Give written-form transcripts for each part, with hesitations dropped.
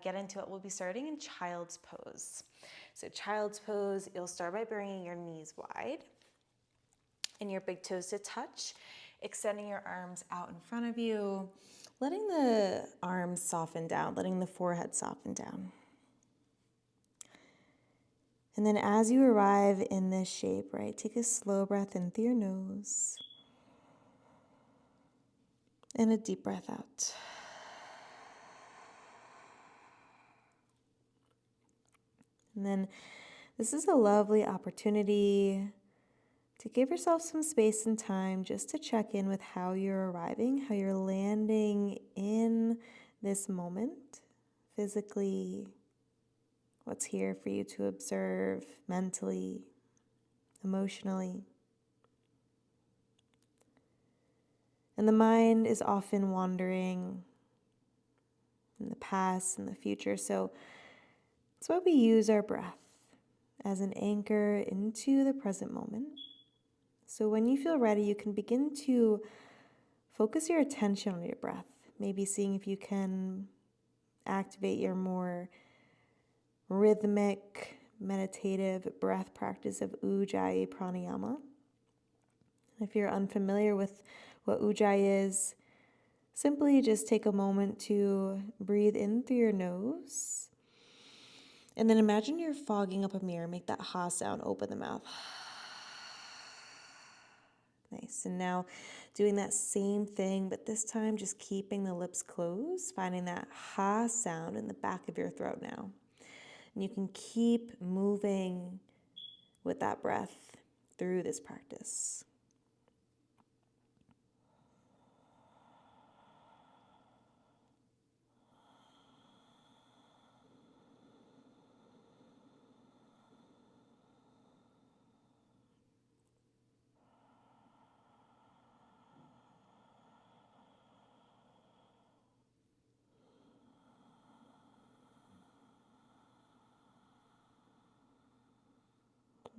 get into it, we'll be starting in child's pose. So child's pose, you'll start by bringing your knees wide and your big toes to touch, extending your arms out in front of you, letting the arms soften down, letting the forehead soften down. And then as you arrive in this shape, right, take a slow breath in through your nose and a deep breath out. And then this is a lovely opportunity to give yourself some space and time just to check in with how you're arriving, how you're landing in this moment, physically, what's here for you to observe mentally, emotionally. And the mind is often wandering in the past and the future, so that's why we use our breath as an anchor into the present moment. So when you feel ready, you can begin to focus your attention on your breath, maybe seeing if you can activate your more rhythmic, meditative breath practice of Ujjayi pranayama. If you're unfamiliar with what Ujjayi is, simply just take a moment to breathe in through your nose. And then imagine you're fogging up a mirror. Make that ha sound, open the mouth. Nice. And now doing that same thing, but this time just keeping the lips closed, finding that ha sound in the back of your throat now. And you can keep moving with that breath through this practice.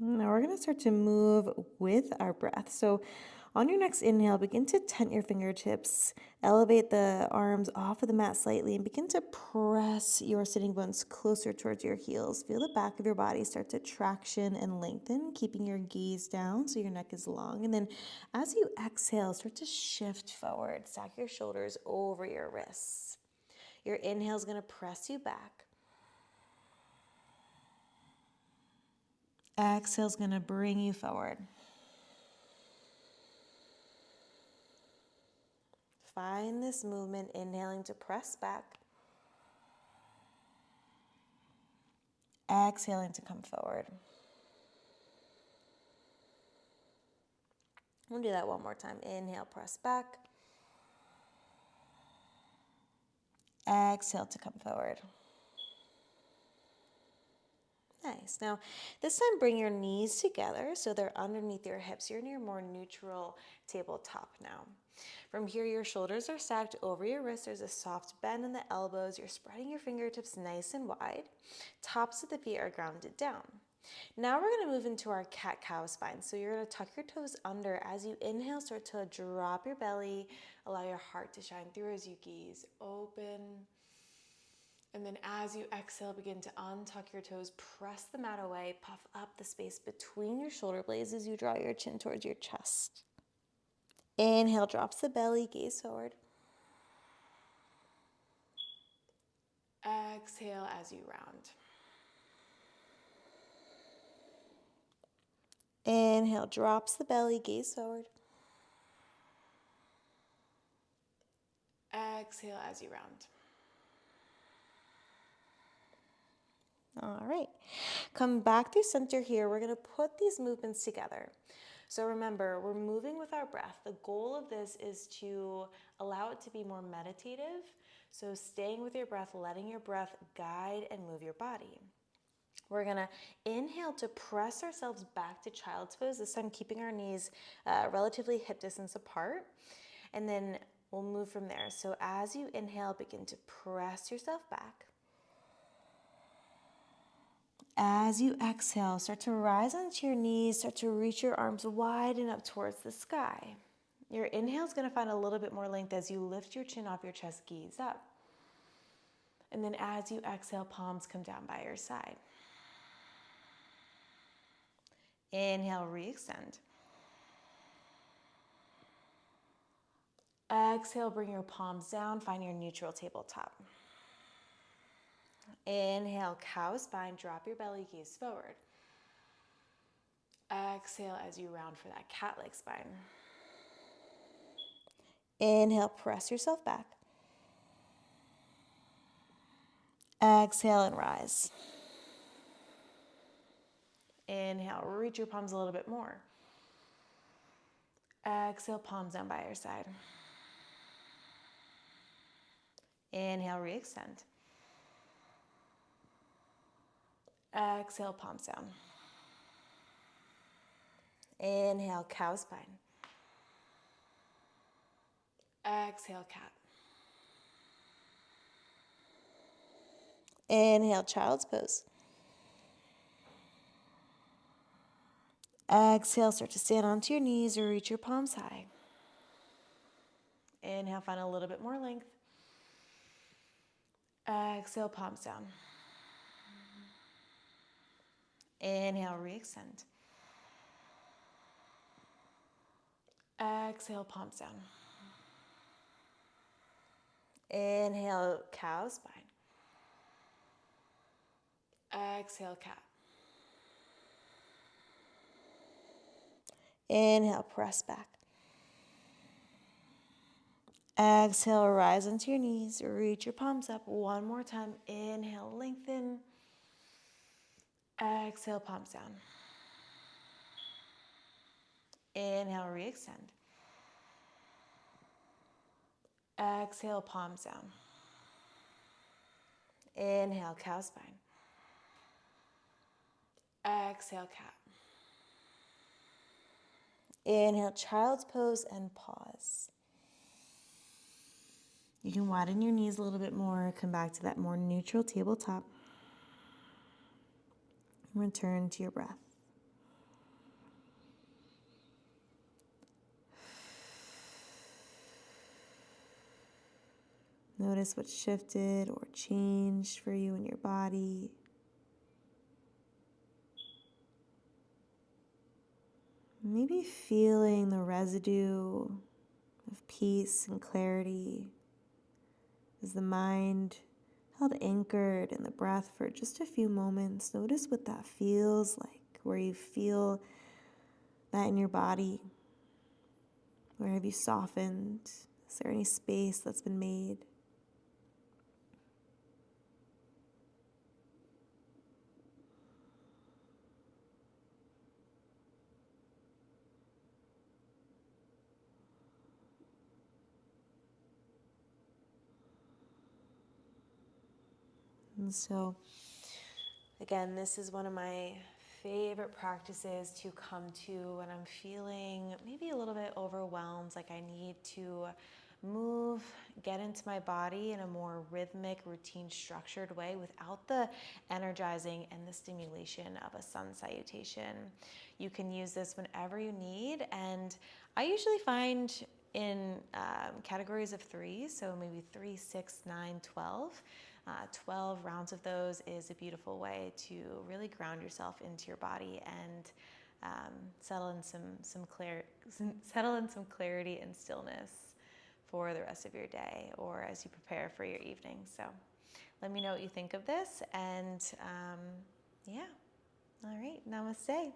Now we're going to start to move with our breath. So on your next inhale, begin to tent your fingertips, elevate the arms off of the mat slightly, and begin to press your sitting bones closer towards your heels. Feel the back of your body start to traction and lengthen, keeping your gaze down so your neck is long. And then as you exhale, start to shift forward. Stack your shoulders over your wrists. Your inhale is going to press you back. Exhale is going to bring you forward. Find this movement, inhaling to press back. Exhaling to come forward. We'll do that one more time. Inhale, press back. Exhale to come forward. Nice. Now, this time bring your knees together so they're underneath your hips. You're in your more neutral tabletop now. From here, your shoulders are stacked over your wrists. There's a soft bend in the elbows. You're spreading your fingertips nice and wide. Tops of the feet are grounded down. Now we're going to move into our cat-cow spine. So you're going to tuck your toes under. As you inhale, start to drop your belly. Allow your heart to shine through as you gaze open. And then as you exhale, begin to untuck your toes, press the mat away, puff up the space between your shoulder blades as you draw your chin towards your chest. Inhale, drops the belly, gaze forward. Exhale as you round. Inhale, drops the belly, gaze forward. Exhale as you round. All right, come back through center here. We're going to put these movements together. So remember, we're moving with our breath. The goal of this is to allow it to be more meditative. So staying with your breath, letting your breath guide and move your body. We're going to inhale to press ourselves back to child's pose, this time keeping our knees relatively hip distance apart. And then we'll move from there. So as you inhale, begin to press yourself back. As you exhale, start to rise onto your knees, start to reach your arms wide and up towards the sky. Your inhale is going to find a little bit more length as you lift your chin off your chest, gaze up. And then as you exhale, palms come down by your side. Inhale, re-extend. Exhale, bring your palms down, find your neutral tabletop. Inhale, cow spine, drop your belly, gaze forward. Exhale as you round for that cat-like spine. Inhale, press yourself back. Exhale and rise. Inhale, reach your palms a little bit more. Exhale, palms down by your side. Inhale, re-extend. Exhale, palms down. Inhale, cow spine. Exhale, cat. Inhale, child's pose. Exhale, start to stand onto your knees or reach your palms high. Inhale, find a little bit more length. Exhale, palms down. Inhale, re-extend. Exhale, palms down. Inhale, cow spine. Exhale, cat. Inhale, press back. Exhale, rise onto your knees, reach your palms up. One more time. Inhale, lengthen. Exhale, palms down. Inhale, re-extend. Exhale, palms down. Inhale, cow spine. Exhale, cat. Inhale, child's pose and pause. You can widen your knees a little bit more, come back to that more neutral tabletop. Return to your breath. Notice what shifted or changed for you in your body. Maybe feeling the residue of peace and clarity as the mind held anchored in the breath for just a few moments. Notice what that feels like, where you feel that in your body. Where have you softened? Is there any space that's been made? And so, again, this is one of my favorite practices to come to when I'm feeling maybe a little bit overwhelmed, like I need to move, get into my body in a more rhythmic, routine, structured way without the energizing and the stimulation of a sun salutation. You can use this whenever you need, and I usually find in categories of 3, so maybe 3, 6, 9, 12. 12 rounds of those is a beautiful way to really ground yourself into your body and settle in some clarity and stillness for the rest of your day or as you prepare for your evening. So let me know what you think of this, and yeah, all right, namaste.